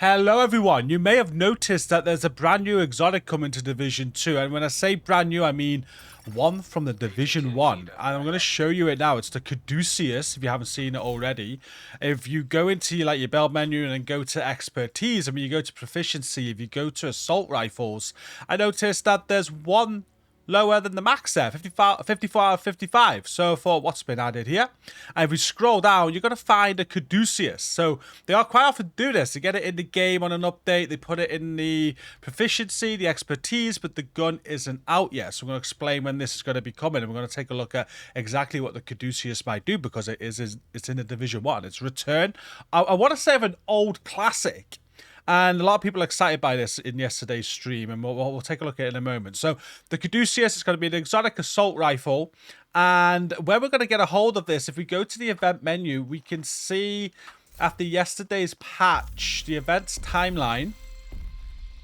Hello everyone, you may have noticed that there's a brand new exotic coming to Division 2, and when I say brand new I mean one from the Division 1, and I'm going to show you it now. It's the Caduceus, if you haven't seen it already. If you go into your build menu and then go to expertise, and when you go to proficiency, if you go to assault rifles, I noticed that there's one lower than the max there, 54 out of 55. So for what's been added here, and if we scroll down, you're going to find a Caduceus. So they are quite often do this. They get it in the game on an update, they put it in the proficiency, the expertise, but the gun isn't out yet. So I'm going to explain when this is going to be coming, and we're going to take a look at exactly what the Caduceus might do, because it's in the Division 1. It's return. I want to say of an old classic. And a lot of people are excited by this in yesterday's stream, and we'll take a look at it in a moment. So the Caduceus is going to be an exotic assault rifle, and where we're going to get a hold of this, if we go to the event menu, we can see after yesterday's patch, the events timeline.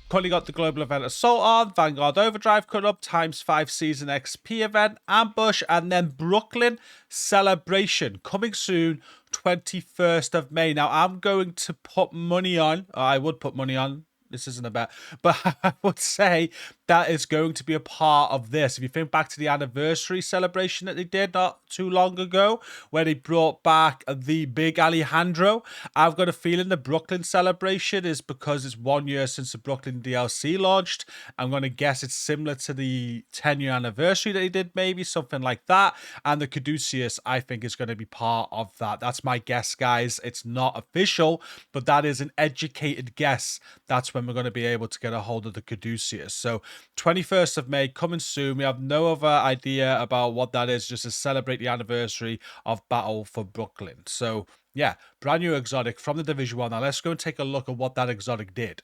Currently got the Global Event Assault on, Vanguard Overdrive cut up, ×5 Season XP event, Ambush, and then Brooklyn Celebration coming soon, 21st of May. Now, I'm going to put money on, or I would put money on, this isn't a bet, but I would say that is going to be a part of this. If you think back to the anniversary celebration that they did not too long ago, where they brought back the big Alejandro, I've got a feeling the Brooklyn celebration is because it's 1 year since the Brooklyn DLC launched. I'm going to guess it's similar to the 10-year anniversary that they did, maybe something like that. And the Caduceus, I think, is going to be part of that. That's my guess, guys. It's not official, but that is an educated guess. That's when we're going to be able to get a hold of the Caduceus. So 21st of May coming soon. We have no other idea about what that is, just to celebrate the anniversary of Battle for Brooklyn. So yeah, brand new exotic from the Division 1. Now let's go and take a look at what that exotic did.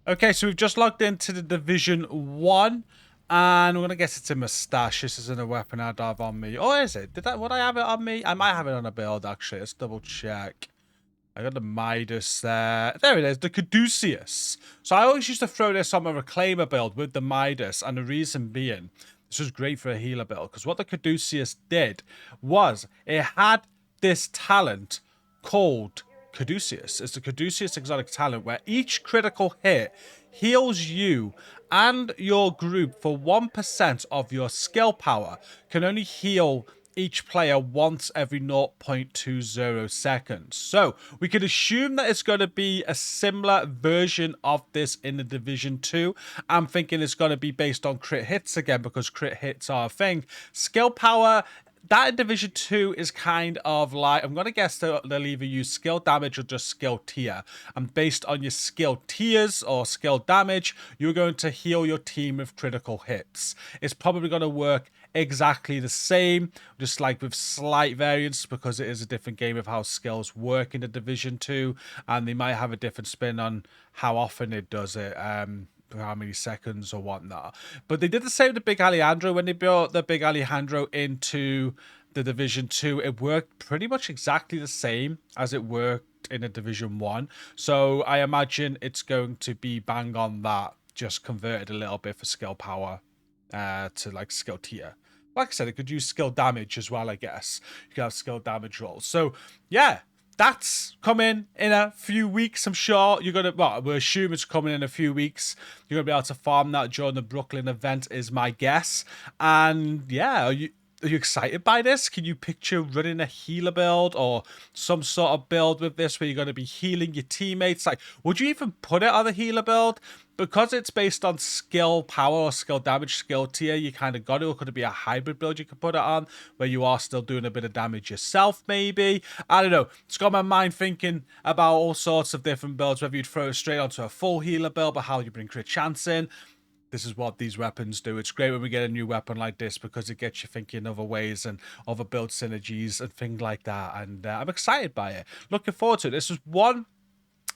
Okay, so we've just logged into the Division 1. And we're going to guess it's a mustache. This isn't a weapon I'd have on me. Oh, is it? Would I have it on me? I might have it on a build, actually. Let's double check. I got the Midas there. There it is, the Caduceus. So I always used to throw this on my Reclaimer build with the Midas, and the reason being, this was great for a healer build, because what the Caduceus did was it had this talent called Caduceus. It's the Caduceus Exotic talent, where each critical hit heals you and your group for 1% of your skill power. Can only heal each player once every 0.20 seconds. So we could assume that it's going to be a similar version of this in the Division 2. I'm thinking it's going to be based on crit hits again, because crit hits are a thing. Skill power, that in Division 2 is kind of like, I'm going to guess they'll either use skill damage or just skill tier. And based on your skill tiers or skill damage, you're going to heal your team with critical hits. It's probably going to work exactly the same, just like with slight variance, because it is a different game of how skills work in the Division 2, and they might have a different spin on how often it does it, how many seconds or whatnot. But they did the same with the big Alejandro. When they brought the big Alejandro into the Division 2, it worked pretty much exactly the same as it worked in a Division 1. So I imagine it's going to be bang on that, just converted a little bit for skill power to like skill tier. Like I said, it could use skill damage as well, I guess. You can have skill damage rolls. So yeah, that's coming in a few weeks, I'm sure. You're going to, well, we'll assume it's coming in a few weeks. You're going to be able to farm that during the Brooklyn event, is my guess. And yeah, are you excited by this? Can you picture running a healer build or some sort of build with this where you're going to be healing your teammates? Like, would you even put it on a healer build? Because it's based on skill power or skill damage, skill tier, you kind of got it. Or could it be a hybrid build you could put it on where you are still doing a bit of damage yourself, maybe? I don't know. It's got my mind thinking about all sorts of different builds, whether you'd throw it straight onto a full healer build, but how you bring crit chance in. This is what these weapons do. It's great when we get a new weapon like this, because it gets you thinking other ways and other build synergies and things like that. And I'm excited by it. Looking forward to it. This was one,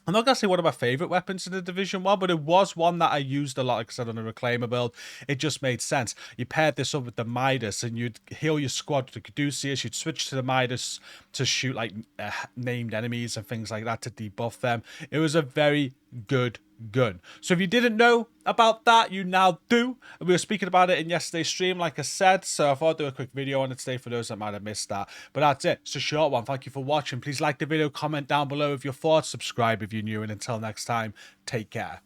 I'm not going to say one of my favorite weapons in the Division 1, but it was one that I used a lot, like I said, on a Reclaimer build. It just made sense. You paired this up with the Midas, and you'd heal your squad with the Caduceus. You'd switch to the Midas to shoot like named enemies and things like that to debuff them. It was a very good gun. So if you didn't know about that, you now do. We were speaking about it in yesterday's stream, like I said, so I thought I'd do a quick video on it today for those that might have missed that. But that's it. It's a short one. Thank you for watching. Please like the video, comment down below with your thoughts, subscribe if you're new, and until next time, take care.